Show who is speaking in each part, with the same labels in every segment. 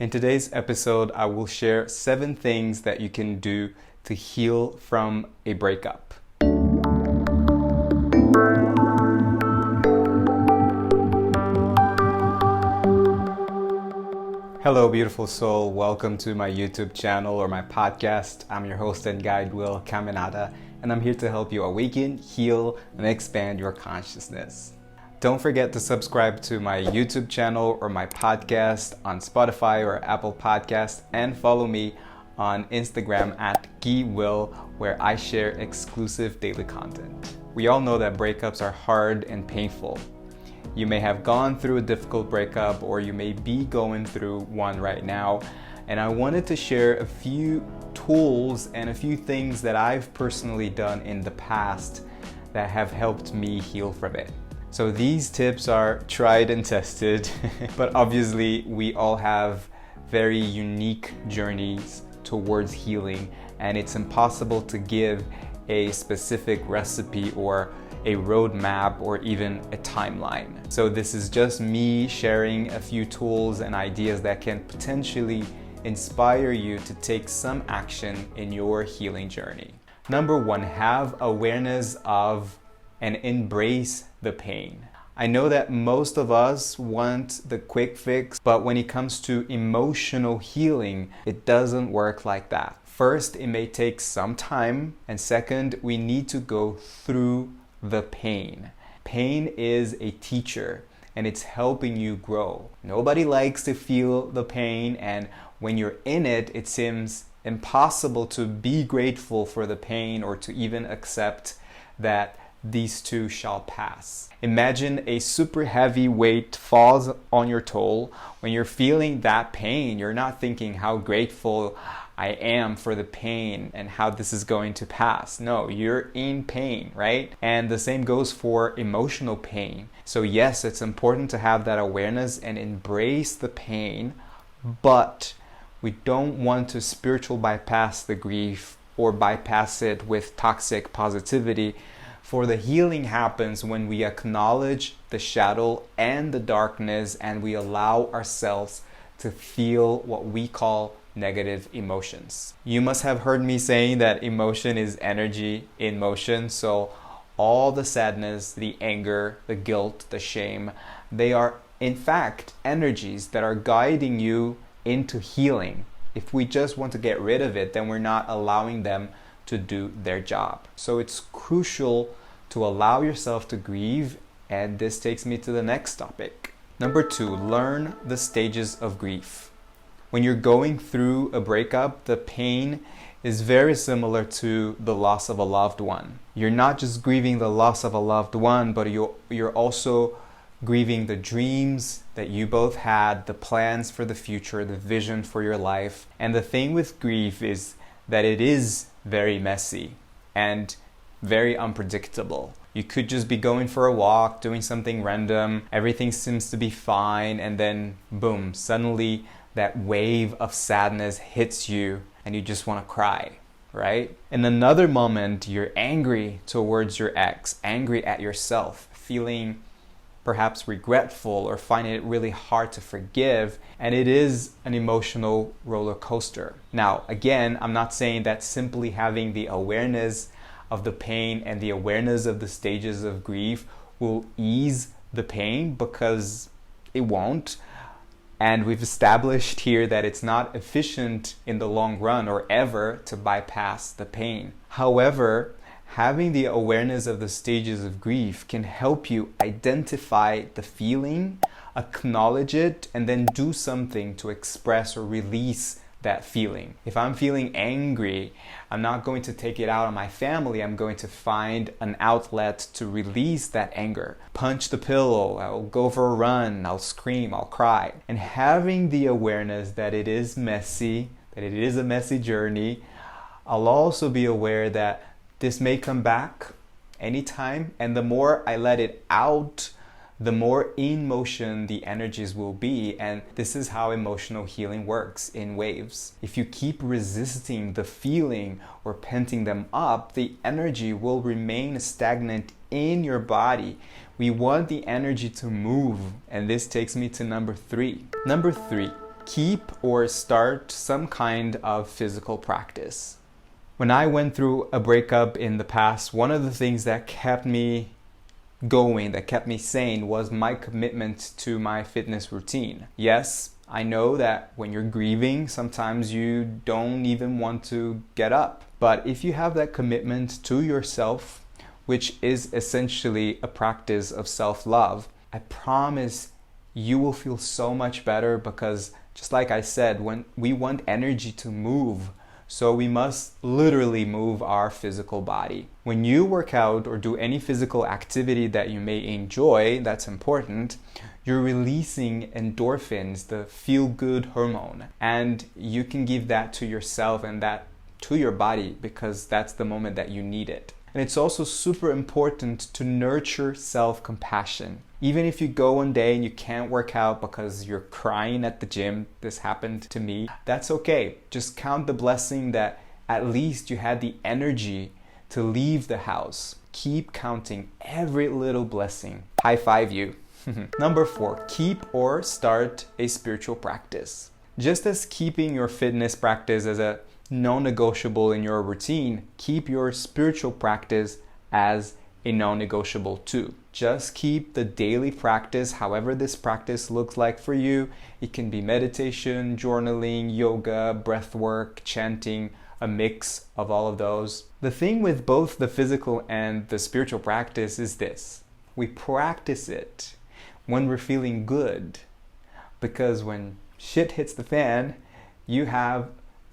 Speaker 1: In today's episode, I will share 7 things that you can do to heal from a breakup. Hello, beautiful soul. Welcome to my YouTube channel or my podcast. I'm your host and guide, Caminada, and I'm here to help you awaken, heal, and expand your consciousness. Don't forget to subscribe to my YouTube channel or my podcast on Spotify or Apple Podcast, and follow me on Instagram at GuyWill, where I share exclusive daily content. We all know that breakups are hard and painful. You may have gone through a difficult breakup, or you may be going through one right now. And I wanted to share a few tools and a few things that I've personally done in the past that have helped me heal from it. So these tips are tried and tested, but obviously we all have very unique journeys towards healing, and it's impossible to give a specific recipe or a roadmap or even a timeline. So this is just me sharing a few tools and ideas that can potentially inspire you to take some action in your healing journey. Number 1, have awareness of and embrace the pain. I know that most of us want the quick fix, but when it comes to emotional healing, it doesn't work like that. First, it may take some time, and second, we need to go through the pain. Pain is a teacher, and it's helping you grow. Nobody likes to feel the pain, and when you're in it, it seems impossible to be grateful for the pain or to even accept that these two shall pass. Imagine a super heavy weight falls on your toe. When you're feeling that pain, you're not thinking how grateful I am for the pain and how this is going to pass. No, you're in pain, right? And the same goes for emotional pain. So yes, it's important to have that awareness and embrace the pain, but we don't want to spiritual bypass the grief or bypass it with toxic positivity. For the healing happens when we acknowledge the shadow and the darkness, and we allow ourselves to feel what we call negative emotions. You must have heard me saying that emotion is energy in motion. So all the sadness, the anger, the guilt, the shame, they are in fact energies that are guiding you into healing. If we just want to get rid of it, then we're not allowing them to do their job. So it's crucial to allow yourself to grieve, and this takes me to the next topic. Number 2, learn the stages of grief. When you're going through a breakup, the pain is very similar to the loss of a loved one. You're not just grieving the loss of a loved one, but you're also grieving the dreams that you both had, the plans for the future, the vision for your life. And the thing with grief is that it is very messy and very unpredictable. You could just be going for a walk, doing something random, everything seems to be fine, and then boom, suddenly that wave of sadness hits you and you just want to cry, right? In another moment, you're angry towards your ex, angry at yourself, feeling perhaps regretful or finding it really hard to forgive, and it is an emotional roller coaster. Now, again, I'm not saying that simply having the awareness of the pain and the awareness of the stages of grief will ease the pain, because it won't. And we've established here that it's not efficient in the long run or ever to bypass the pain. However, having the awareness of the stages of grief can help you identify the feeling, acknowledge it, and then do something to express or release that feeling. If I'm feeling angry, I'm not going to take it out on my family. I'm going to find an outlet to release that anger. Punch the pillow, I'll go for a run, I'll scream, I'll cry. And having the awareness that it is messy, that it is a messy journey, I'll also be aware that this may come back anytime, and the more I let it out, the more in motion the energies will be. And this is how emotional healing works, in waves. If you keep resisting the feeling or penting them up, the energy will remain stagnant in your body. We want the energy to move, and this takes me to number 3. Number 3, keep or start some kind of physical practice. When I went through a breakup in the past, one of the things that kept me going, that kept me sane, was my commitment to my fitness routine. Yes, I know that when you're grieving, sometimes you don't even want to get up. But if you have that commitment to yourself, which is essentially a practice of self-love, I promise you will feel so much better, because just like I said, when we want energy to move, so we must literally move our physical body. When you work out or do any physical activity that you may enjoy, that's important, you're releasing endorphins, the feel-good hormone. And you can give that to yourself and that to your body, because that's the moment that you need it. And it's also super important to nurture self-compassion. Even if you go one day and you can't work out because you're crying at the gym, this happened to me, that's okay. Just count the blessing that at least you had the energy to leave the house. Keep counting every little blessing. High five you. Number 4, keep or start a spiritual practice. Just as keeping your fitness practice as a non-negotiable in your routine, keep your spiritual practice as a non-negotiable too. Just keep the daily practice, however this practice looks like for you. It can be meditation, journaling, yoga, breathwork, chanting, a mix of all of those. The thing with both the physical and the spiritual practice is this: we practice it when we're feeling good, because when shit hits the fan, you have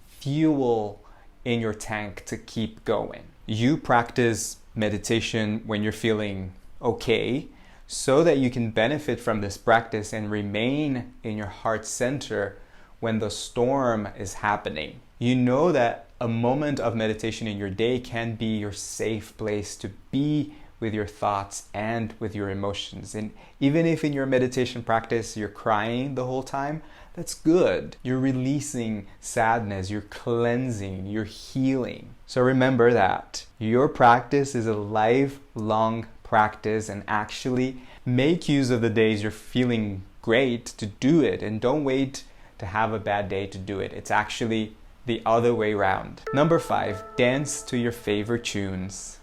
Speaker 1: fuel in your tank to keep going. You practice meditation when you're feeling okay, so that you can benefit from this practice and remain in your heart center when the storm is happening. You know that a moment of meditation in your day can be your safe place to be with your thoughts and with your emotions. And even if in your meditation practice you're crying the whole time, that's good. You're releasing sadness, you're cleansing, you're healing. So remember that your practice is a lifelong practice, and actually make use of the days you're feeling great to do it, and don't wait to have a bad day to do it. It's actually the other way around. Number 5, dance to your favorite tunes.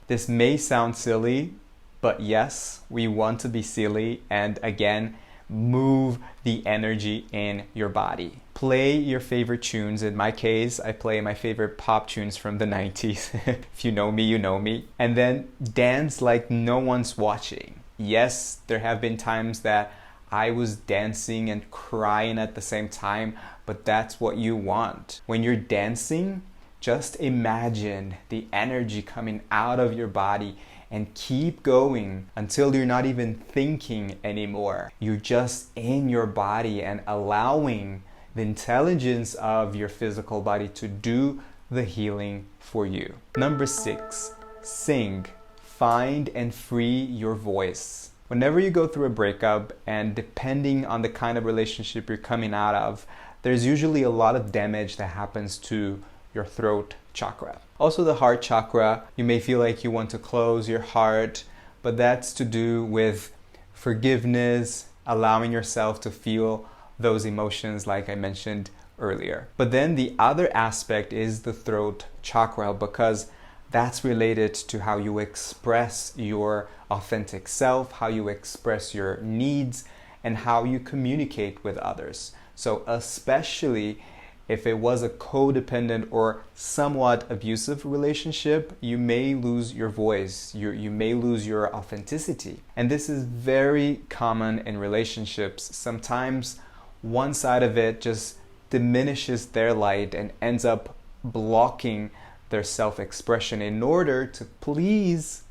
Speaker 1: This may sound silly, but yes, we want to be silly, and again, move the energy in your body. Play your favorite tunes. In my case, I play my favorite pop tunes from the 90s. If you know me, you know me. And then dance like no one's watching. Yes, there have been times that I was dancing and crying at the same time, but that's what you want. When you're dancing, just imagine the energy coming out of your body and keep going until you're not even thinking anymore. You're just in your body and allowing the intelligence of your physical body to do the healing for you. Number 6, sing. Find and free your voice. Whenever you go through a breakup, and depending on the kind of relationship you're coming out of, there's usually a lot of damage that happens to your throat chakra. Also the heart chakra, you may feel like you want to close your heart, but that's to do with forgiveness, allowing yourself to feel those emotions like I mentioned earlier. But then the other aspect is the throat chakra, because that's related to how you express your authentic self, how you express your needs, and how you communicate with others. So especially if it was a codependent or somewhat abusive relationship, you may lose your voice, you may lose your authenticity. And this is very common in relationships. Sometimes one side of it just diminishes their light and ends up blocking their self-expression in order to please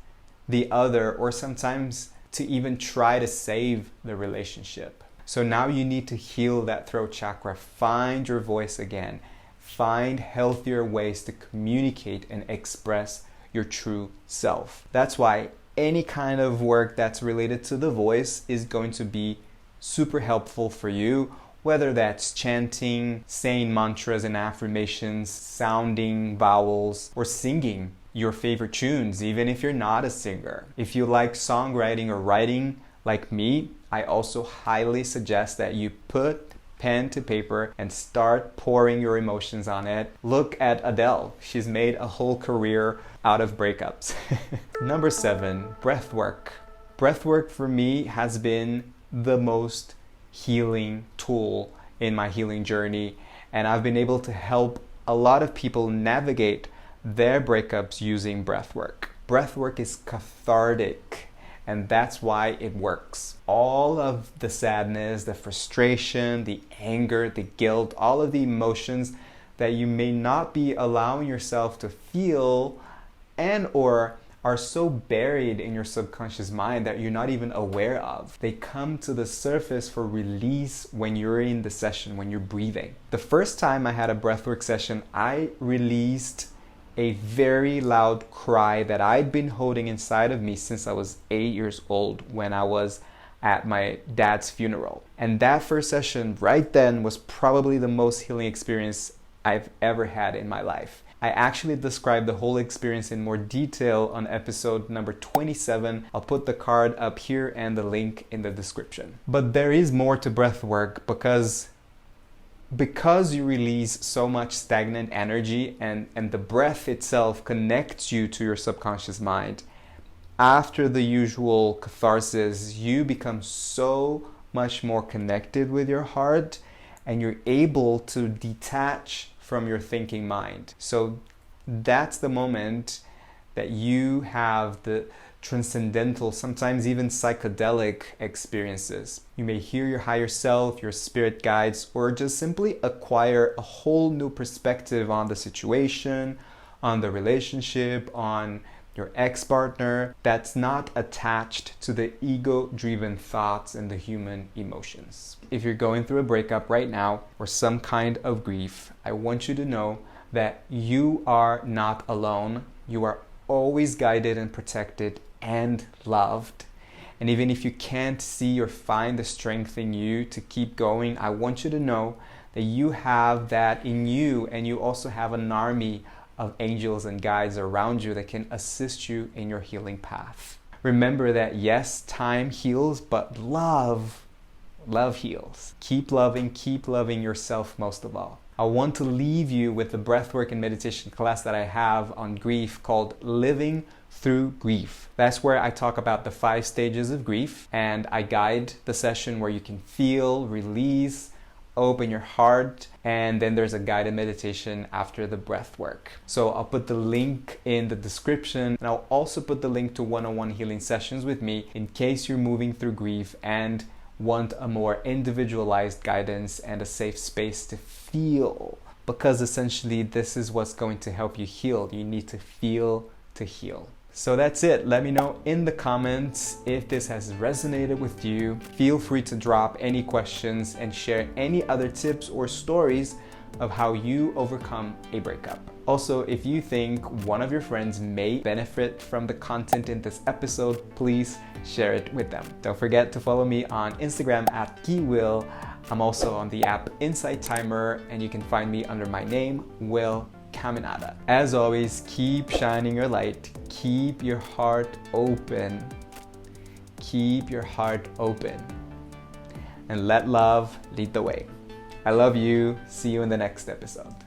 Speaker 1: the other, or sometimes to even try to save the relationship. So now you need to heal that throat chakra. Find your voice again. Find healthier ways to communicate and express your true self. That's why any kind of work that's related to the voice is going to be super helpful for you, whether that's chanting, saying mantras and affirmations, sounding vowels, or singing your favorite tunes, even if you're not a singer. If you like songwriting or writing like me, I also highly suggest that you put pen to paper and start pouring your emotions on it. Look at Adele. She's made a whole career out of breakups. Number 7, breathwork. Breathwork for me has been the most healing tool in my healing journey, and I've been able to help a lot of people navigate their breakups using breathwork. Breathwork is cathartic, and that's why it works. All of the sadness, the frustration, the anger, the guilt, all of the emotions that you may not be allowing yourself to feel and or are so buried in your subconscious mind that you're not even aware of. They come to the surface for release when you're in the session, when you're breathing. The first time I had a breathwork session, I released a very loud cry that I'd been holding inside of me since I was 8 years old when I was at my dad's funeral. And that first session right then was probably the most healing experience I've ever had in my life. I actually described the whole experience in more detail on episode number 27. I'll put the card up here and the link in the description. But there is more to breathwork because you release so much stagnant energy and the breath itself connects you to your subconscious mind. After the usual catharsis, you become so much more connected with your heart and you're able to detach from your thinking mind. So that's the moment that you have the transcendental, sometimes even psychedelic experiences. You may hear your higher self, your spirit guides, or just simply acquire a whole new perspective on the situation, on the relationship, on your ex-partner that's not attached to the ego-driven thoughts and the human emotions. If you're going through a breakup right now or some kind of grief, I want you to know that you are not alone. You are always guided and protected and loved. And even if you can't see or find the strength in you to keep going, I want you to know that you have that in you, and you also have an army of angels and guides around you that can assist you in your healing path. Remember that yes, time heals, but love heals. Keep loving yourself most of all. I want to leave you with the breathwork and meditation class that I have on grief called Living Through Grief. That's where I talk about the 5 stages of grief, and I guide the session where you can feel, release, open your heart, and then there's a guided meditation after the breath work. So I'll put the link in the description, and I'll also put the link to one-on-one healing sessions with me in case you're moving through grief and want a more individualized guidance and a safe space to feel, because essentially this is what's going to help you heal. You need to feel to heal. So that's it. Let me know in the comments if this has resonated with you. Feel free to drop any questions and share any other tips or stories of how you overcome a breakup. Also, if you think one of your friends may benefit from the content in this episode, please share it with them. Don't forget to follow me on Instagram at @KeyWill. I'm also on the app Insight Timer, and you can find me under my name, Will Caminada. As always, keep shining your light. Keep your heart open. Keep your heart open. And let love lead the way. I love you. See you in the next episode.